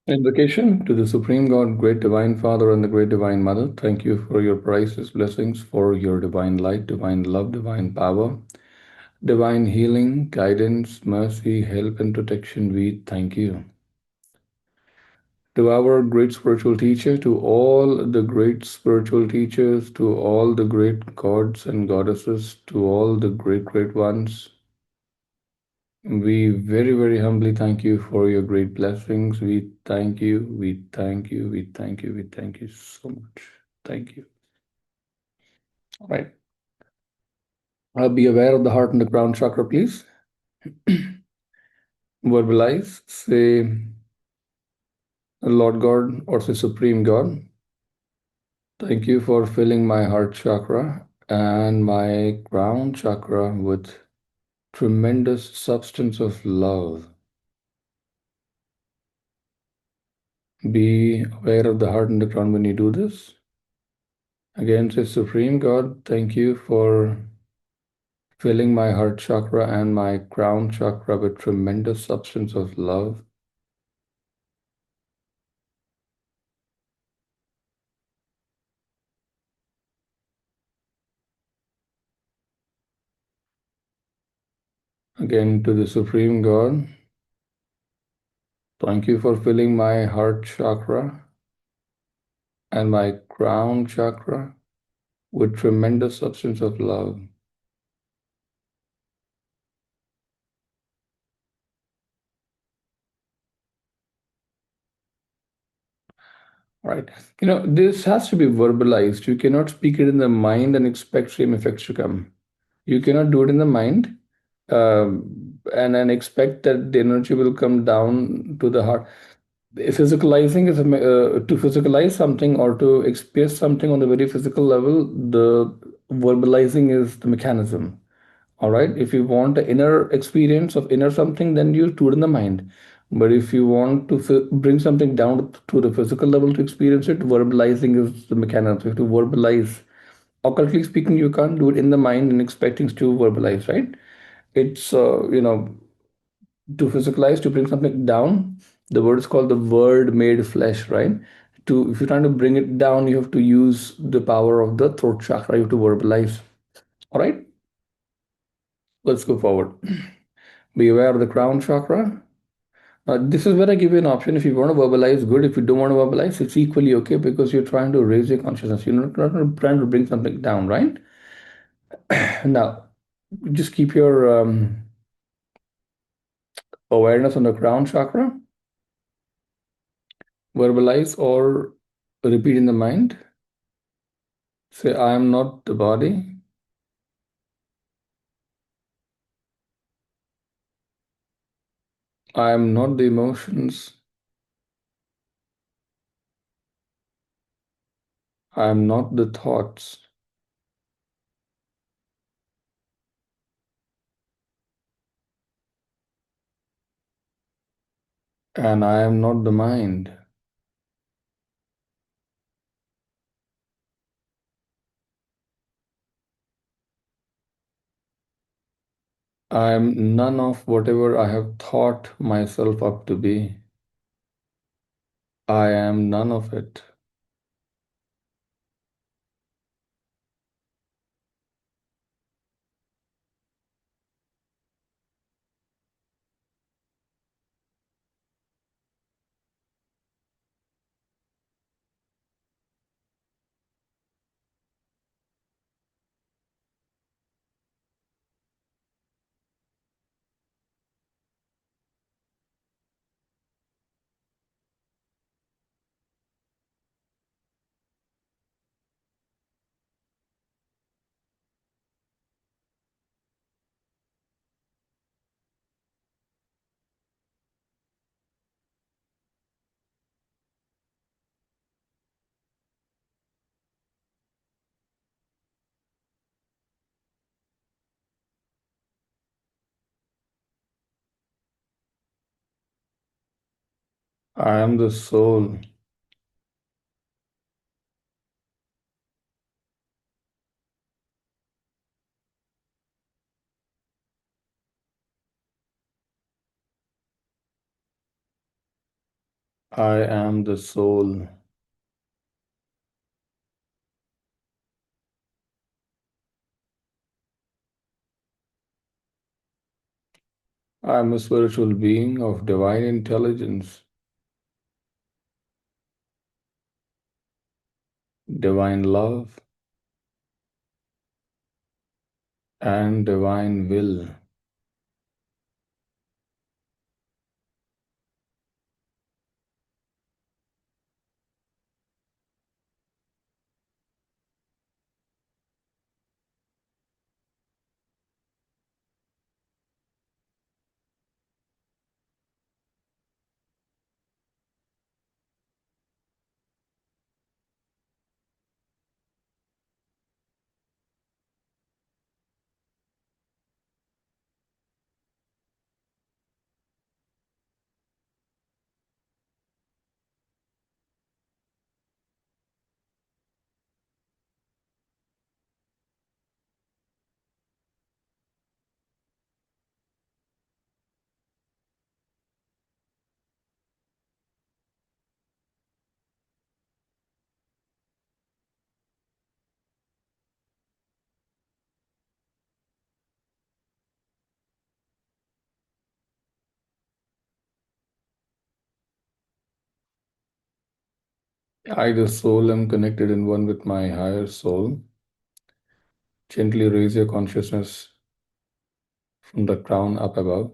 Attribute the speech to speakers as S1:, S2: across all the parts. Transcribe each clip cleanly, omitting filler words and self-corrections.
S1: Invocation to the Supreme God, Great Divine Father, and the Great Divine Mother. Thank you for your priceless blessings, for your divine light, divine love, divine power, divine healing, guidance, mercy, help, and protection. We thank you. To our great spiritual teacher, to all the great spiritual teachers, to all the great gods and goddesses, to all the great ones, we very humbly thank you for your great blessings. We thank you, we thank you, we thank you, we thank you so much. Thank you. All right. Be aware of the heart and the crown chakra, please. Verbalize, say, Lord God, or say, Supreme God. Thank you for filling my heart chakra and my crown chakra with tremendous substance of love. Be aware of the heart and the crown when you do this. Again, say, Supreme God, thank you for filling my heart chakra and my crown chakra with tremendous substance of love. Again, to the Supreme God, thank you for filling my heart chakra and my crown chakra with tremendous substance of love. Right. This has to be verbalized. You cannot speak it in the mind and expect same effects to come. You cannot do it in the mind and then expect that the energy will come down to the heart. Physicalizing is to physicalize something or to express something on a very physical level. The verbalizing is the mechanism. All right. If you want the inner experience of inner something, then you do it in the mind. But if you want to bring something down to the physical level to experience it, verbalizing is the mechanism. You have to verbalize. Occultly speaking, you can't do it in the mind and expect things to verbalize, right? It's to physicalize, to bring something down. The word is called the word made flesh, right? To if you're trying to bring it down, you have to use the power of the throat chakra. You have to verbalize. All right, let's go forward. Be aware of the crown chakra. This is where I give you an option. If you want to verbalize, good. If you don't want to verbalize, it's equally okay because you're trying to raise your consciousness. You're not trying to bring something down, right? Now, just keep your awareness on the crown chakra. Verbalize or repeat in the mind. Say, I am not the body. I am not the emotions. I am not the thoughts. And I am not the mind. I am none of whatever I have thought myself up to be. I am none of it. I am the soul. I am the soul. I am a spiritual being of divine intelligence, divine love, and divine will. I, the soul, am connected in one with my higher soul. Gently raise your consciousness from the crown up above.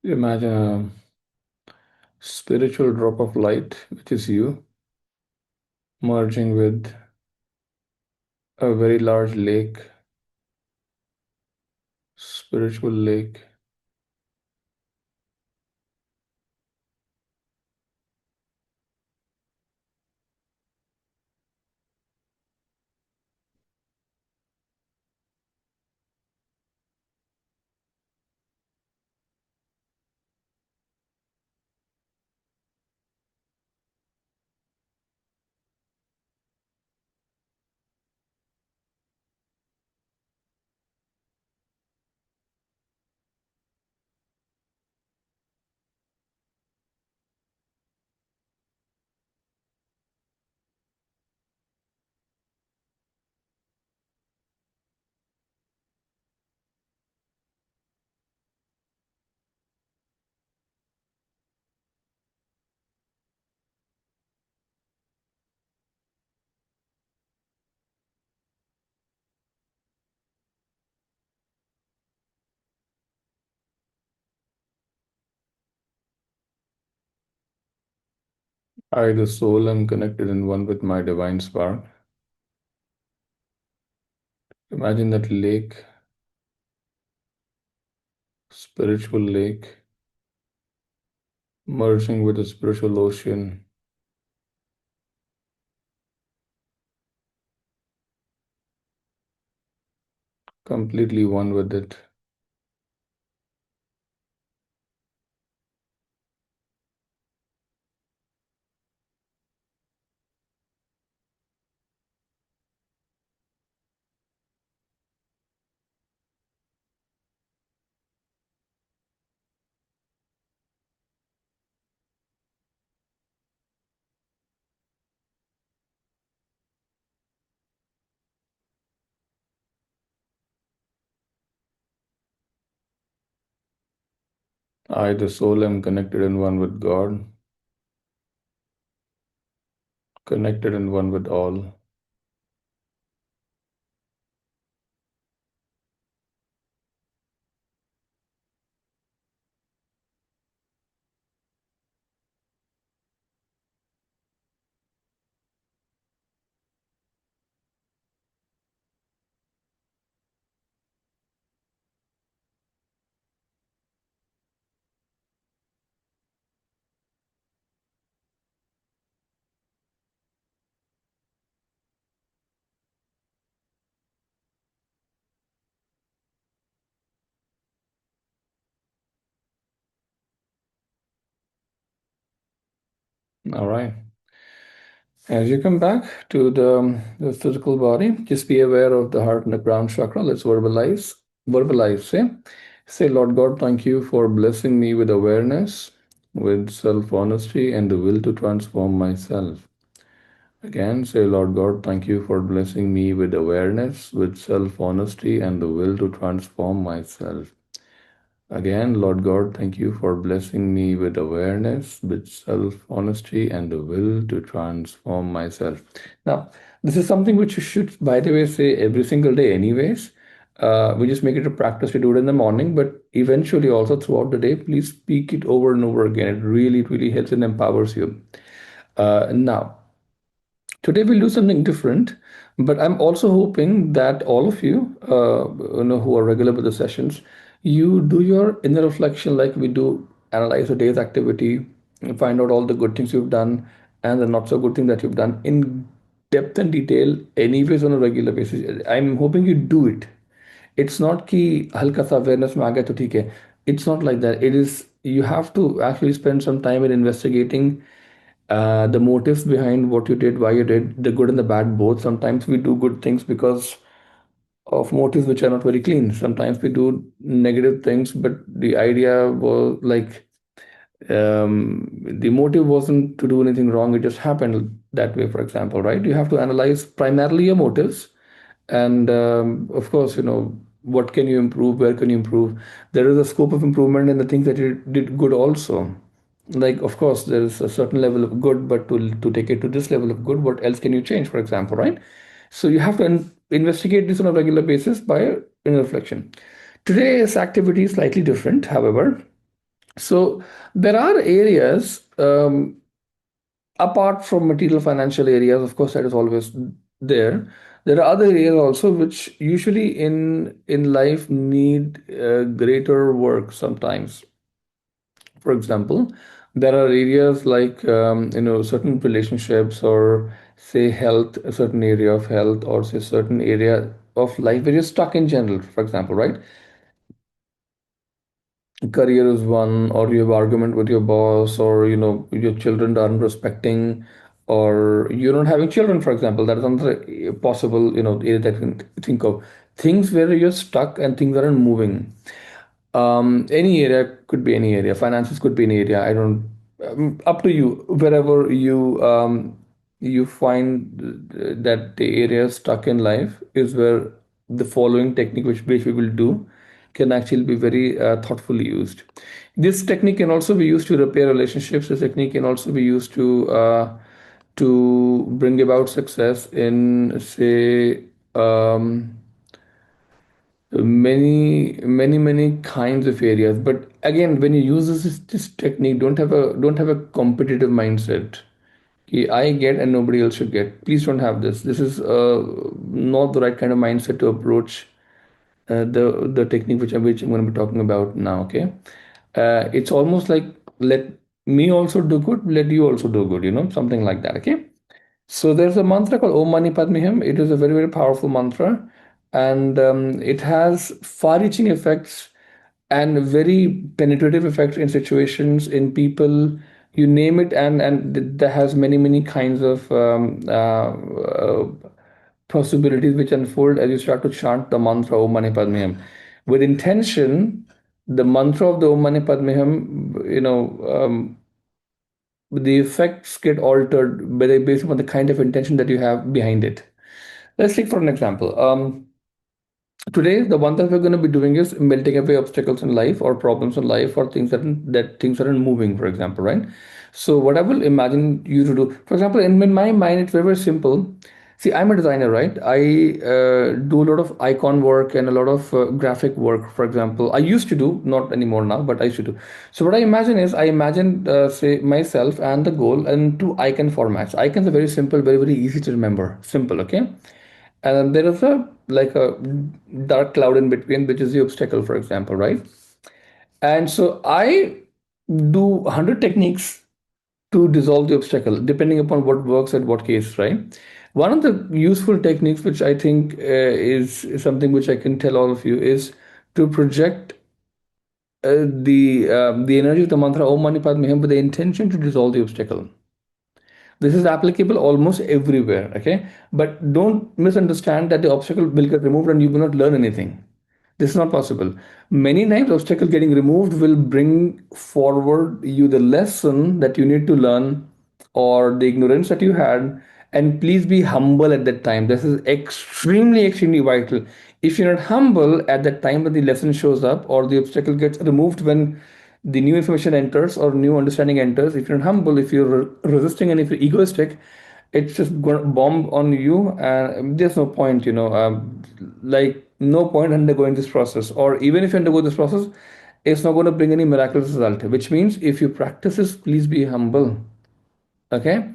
S1: Imagine a spiritual drop of light, which is you, merging with a very large lake, spiritual lake. I, the soul, am connected in one with my divine spark. Imagine that lake, spiritual lake, merging with the spiritual ocean, completely one with it. I, the soul, am connected in one with God, connected in one with all. All right. As you come back to the physical body, just be aware of the heart and the crown chakra. Let's verbalize. Verbalize. Say, Lord God, thank you for blessing me with awareness, with self-honesty, and the will to transform myself. Again, say, Lord God, thank you for blessing me with awareness, with self-honesty, and the will to transform myself. Again, Lord God, thank you for blessing me with awareness, with self-honesty, and the will to transform myself. Now, this is something which you should, by the way, say every single day anyways. We just make it a practice to do it in the morning, but eventually also throughout the day, please speak it over and over again. It really helps and empowers you. Now, today we'll do something different, but I'm also hoping that all of you, who are regular with the sessions, you do your inner reflection like we do, analyze a day's activity, find out all the good things you've done and the not so good thing that you've done in depth and detail, anyways, on a regular basis. I'm hoping you do it. It's not कि हल्का सा awareness में आ गया तो ठीक है. It's not like that. It is, you have to actually spend some time in investigating the motives behind what you did, why you did, the good and the bad both. Sometimes we do good things because of motives which are not very clean. Sometimes we do negative things, but the idea was like, the motive wasn't to do anything wrong. It just happened that way, for example, right? You have to analyze primarily your motives. And of course, what can you improve? Where can you improve? There is a scope of improvement in the things that you did good also. Like, of course, there is a certain level of good, but to take it to this level of good, what else can you change, for example, right? So you have to investigate this on a regular basis by inner reflection. Today's activity is slightly different, however. So there are areas, apart from material financial areas, of course, that is always there. There are other areas also which usually in life need greater work sometimes. For example, there are areas like certain relationships, or say health, a certain area of health, or say certain area of life where you're stuck in general, for example, right? Career is one, or you have argument with your boss, or your children aren't respecting, or you're not having children, for example. That is another possible area that you can think of. Things where you're stuck and things aren't moving. Any area, could be any area. Finances could be an area. I don't, up to you. Wherever you find that the area stuck in life is where the following technique, which we will do, can actually be very thoughtfully used. This technique can also be used to repair relationships. This technique can also be used to bring about success in, say, many kinds of areas. But again, when you use this technique, don't have a competitive mindset. I get and nobody else should get. Please don't have this. This is not the right kind of mindset to approach the technique which I'm going to be talking about now. Okay, it's almost like, let me also do good, let you also do good. Something like that. Okay. So there's a mantra called Om Mani Padme Hum. It is a very powerful mantra, and it has far-reaching effects and very penetrative effects in situations, in people, you name it, and that has many kinds of possibilities which unfold as you start to chant the mantra Om Mani Padme Hum. With intention, the mantra of the Om Mani Padme Hum, the effects get altered based on the kind of intention that you have behind it. Let's take for an example. Today, the one that we're going to be doing is melting away obstacles in life, or problems in life, or things that things aren't moving, for example, right? So what I will imagine you to do, for example, in my mind, it's very simple. See, I'm a designer, right? I do a lot of icon work and a lot of graphic work, for example. I used to do, not anymore now, but I used to do. So what I imagine is, I imagine, say, myself and the goal and two icon formats. Icons are very simple, very easy to remember. Simple, okay? And there is a dark cloud in between, which is the obstacle, for example, right? And so I do 100 techniques to dissolve the obstacle, depending upon what works at what case, right? One of the useful techniques, which I think is something which I can tell all of you, is to project the energy of the mantra Om Mani Padme Hum with the intention to dissolve the obstacle. This is applicable almost everywhere, okay? But don't misunderstand that the obstacle will get removed and you will not learn anything. This is not possible. Many times, obstacle getting removed will bring forward you the lesson that you need to learn or the ignorance that you had. And please be humble at that time. This is extremely, extremely vital. If you're not humble at that time when the lesson shows up or the obstacle gets removed when the new information enters or new understanding enters, if you're not humble, if you're resisting and if you're egoistic, it's just going to bomb on you, and there's no point, like no point undergoing this process. Or even if you undergo this process, it's not going to bring any miraculous result, which means if you practice this, please be humble. Okay,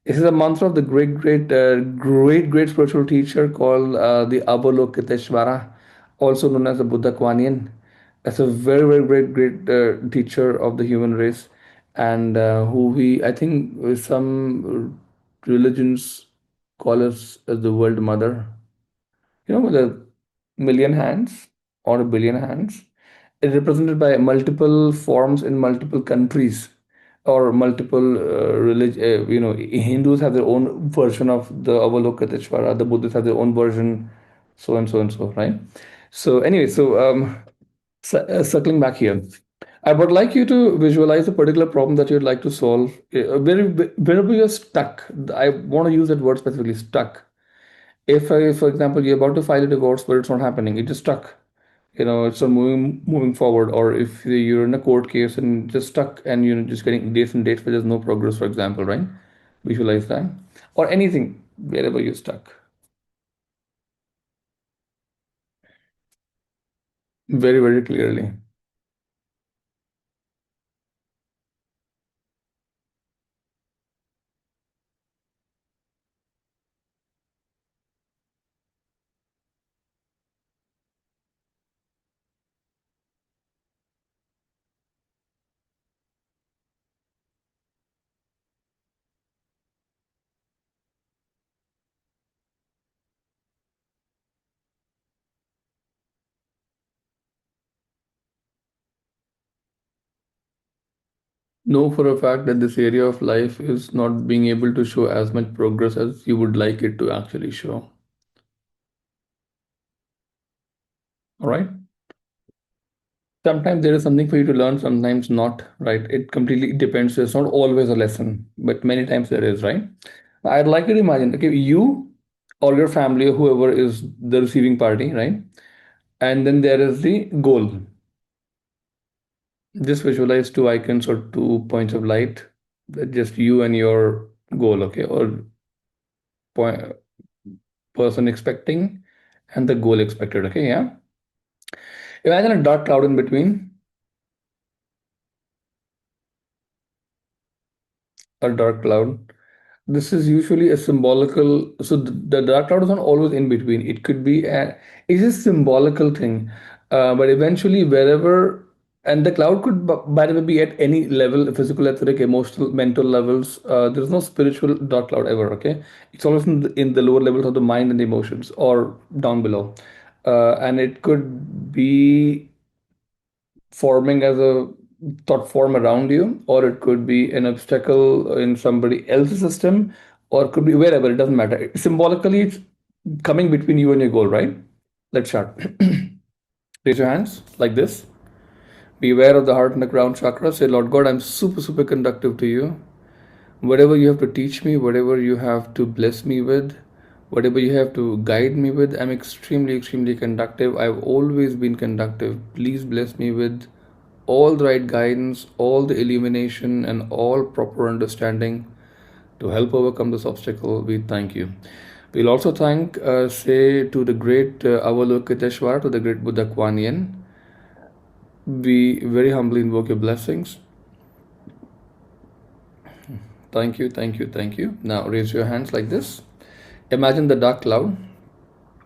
S1: this is a mantra of the great spiritual teacher called the Avalokiteshvara, also known as the Buddha Kuan Yin. That's a very, very great teacher of the human race, and who I think, some religions call us as the world mother. With a million hands or a billion hands, it's represented by multiple forms in multiple countries or multiple religion. Hindus have their own version of the Avalokiteshvara, the Buddhists have their own version, so and so and so, right? So anyway, circling back here, I would like you to visualize a particular problem that you'd like to solve. Wherever you're stuck, I want to use that word specifically, stuck. If, for example, you're about to file a divorce, but it's not happening, it's just stuck. It's not moving forward. Or if you're in a court case and just stuck, and you're just getting dates and dates, but there's no progress, for example, right? Visualize that, or anything wherever you're stuck. Very, very clearly. Know for a fact that this area of life is not being able to show as much progress as you would like it to actually show. All right. Sometimes there is something for you to learn, sometimes not, right? It completely depends. It's not always a lesson, but many times there is, right? I'd like you to imagine, okay, you or your family or whoever is the receiving party, right? And then there is the goal. Just visualize two icons or 2 points of light, that just you and your goal, okay? Or point, person expecting and the goal expected, okay? Yeah. Imagine a dark cloud in between, a dark cloud. This is usually a symbolical, so the dark cloud is not always in between. It could be it's a symbolical thing, but eventually wherever, and the cloud could by the way be at any level, physical, athletic, emotional, mental levels. There's no spiritual dark cloud ever, okay? It's always in the lower levels of the mind and the emotions, or down below. And it could be forming as a thought form around you, or it could be an obstacle in somebody else's system, or it could be wherever, it doesn't matter. Symbolically, it's coming between you and your goal, right? Let's start. Raise your hands like this. Be aware of the heart and the crown chakra. Say, Lord God, I'm super, super conductive to you. Whatever you have to teach me, whatever you have to bless me with, whatever you have to guide me with, I'm extremely, extremely conductive. I've always been conductive. Please bless me with all the right guidance, all the illumination, and all proper understanding to help overcome this obstacle. We thank you. We'll also say to the great Avalokiteshvara, to the great Buddha Kuan Yin, we very humbly invoke your blessings. Thank you, thank you, thank you. Now raise your hands like this. Imagine the dark cloud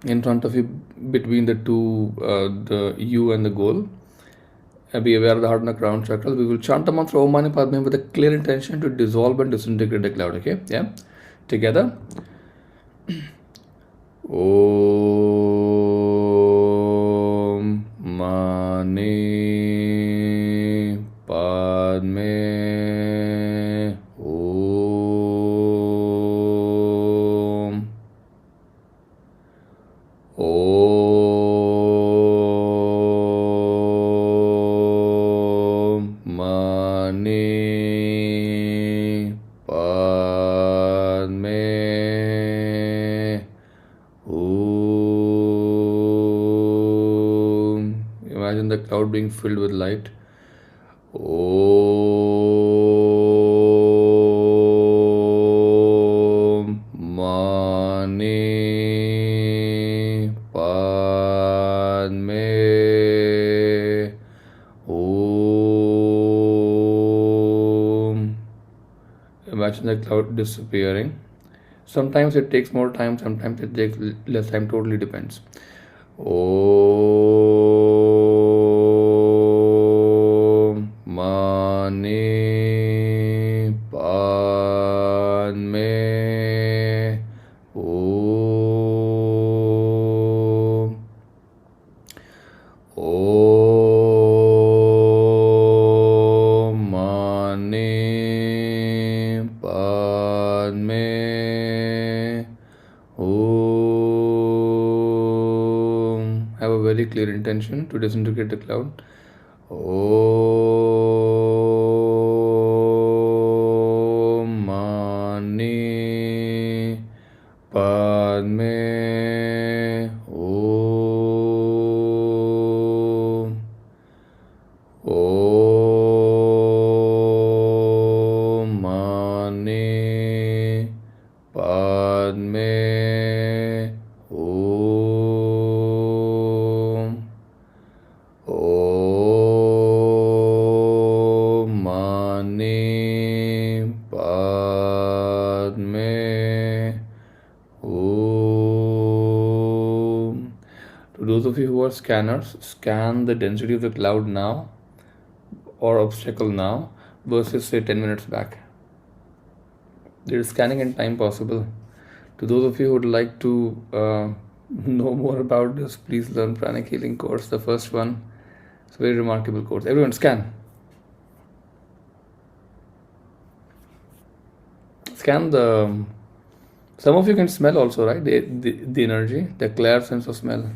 S1: in front of you, between the two, the you and the goal. Be aware of the heart and the crown chakras. We will chant the mantra Om Mani Padme Hum with a clear intention to dissolve and disintegrate the cloud. Okay? Yeah? Together. Om Mani Padme Hum. OM MANI PADME HUM. Imagine the cloud being filled with light. OM MANI PADME HUM. Imagine the cloud disappearing. Sometimes it takes more time, sometimes it takes less time, totally depends. OM MANI PADME HUM. OM MANI PADME HUM. Have a very clear intention to disintegrate the cloud. OM MANI PADME HUM. OM MANI PADME HUM. OM MANI PADME HUM. To those of you who are scanners, scan the density of the cloud now or obstacle now versus say 10 minutes back. There is scanning in time possible. To those of you who would like to know more about this, please learn Pranic Healing course, the first one. It's a very remarkable course. Everyone scan. Scan the... Some of you can smell also, right? The energy, the clear sense of smell.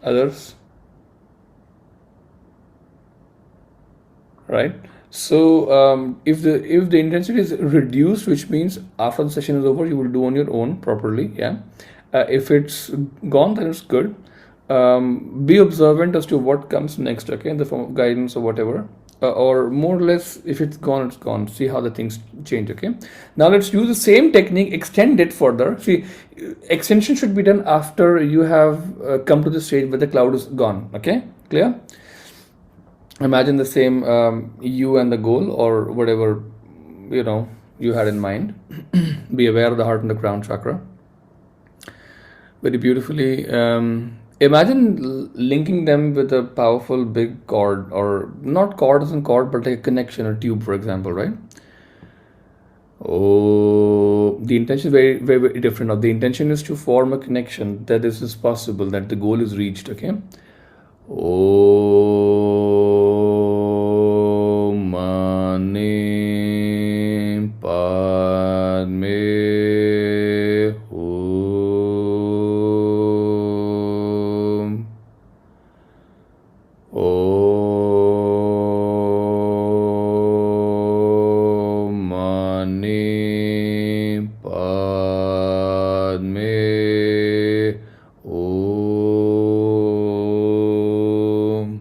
S1: Others, right? So if the intensity is reduced, which means after the session is over, you will do on your own properly. Yeah. If it's gone, then it's good. Be observant as to what comes next. Okay, in the form of guidance or whatever. Or more or less, if it's gone, it's gone. See how the things change. Okay. Now let's use the same technique, extend it further. See, extension should be done after you have come to the stage where the cloud is gone. Okay, clear? Imagine the same you and the goal or whatever you had in mind. Be aware of the heart and the crown chakra. Very beautifully. Imagine linking them with a powerful big cord, or not cord as in cord, but like a connection or tube, for example, right? Oh, the intention is very, very, very different. Now, the intention is to form a connection that this is possible, that the goal is reached. Okay. OM MANI PADME HUM. OM MANI PADME HUM.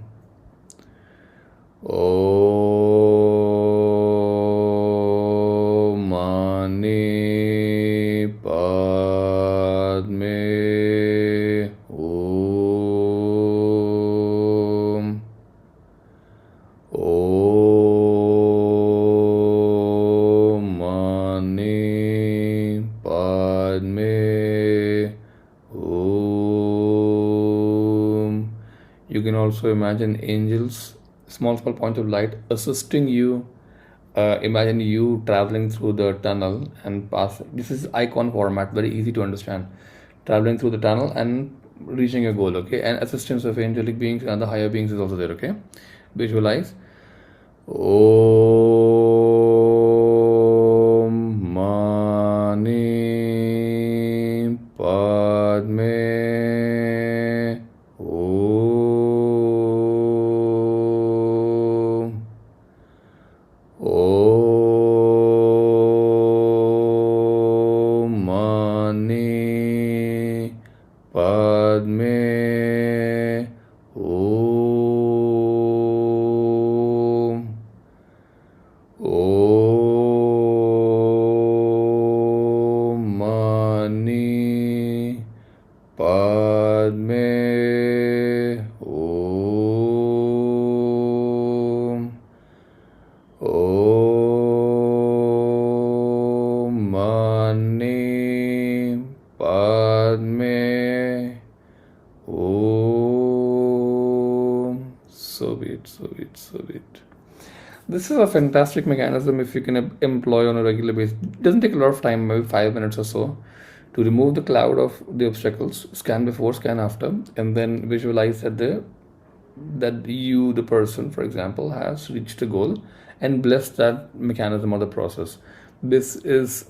S1: also imagine angels, small points of light assisting you. Imagine you traveling through the tunnel and passing. This is icon format, very easy to understand. Traveling through the tunnel and reaching your goal, okay? And assistance of angelic beings and the higher beings is also there, okay? Visualize. OM MANI PADME HUM. OM MANI PADME HUM. OM MANI PADME HUM. OM MANI PADME HUM. So be it, so be it, so be it. This is a fantastic mechanism if you can employ on a regular basis. It doesn't take a lot of time, maybe 5 minutes or so, to remove the cloud of the obstacles, scan before, scan after, and then visualize that you, the person, for example, has reached a goal, and bless that mechanism or the process. This is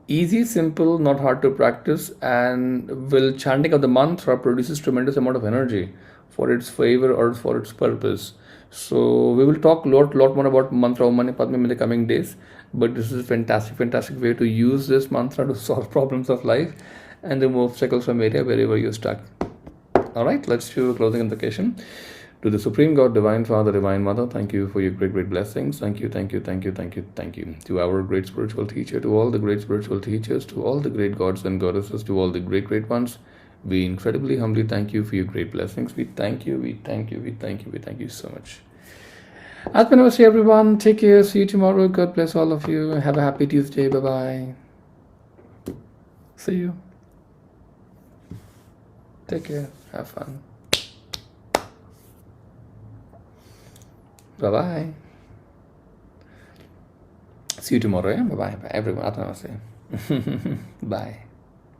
S1: easy, simple, not hard to practice, and will chanting of the mantra produces tremendous amount of energy for its favor or for its purpose. So we will talk a lot more about mantra Om Mani Padme in the coming days, but this is a fantastic way to use this mantra to solve problems of life and remove obstacles from area wherever you're stuck. All right, let's do a closing invocation. To the Supreme God, Divine Father, Divine Mother, thank you for your great blessings. Thank you. To our great spiritual teacher, to all the great spiritual teachers, to all the great gods and goddesses, to all the great ones, we incredibly humbly thank you for your great blessings. We thank you so much. Atma Namaste, everyone. Take care. See you tomorrow. God bless all of you. Have a happy Tuesday. Bye-bye. See you. Take care. Have fun. Bye-bye. See you tomorrow. Yeah? Bye-bye. Bye, everyone. Atma Namaste. Bye.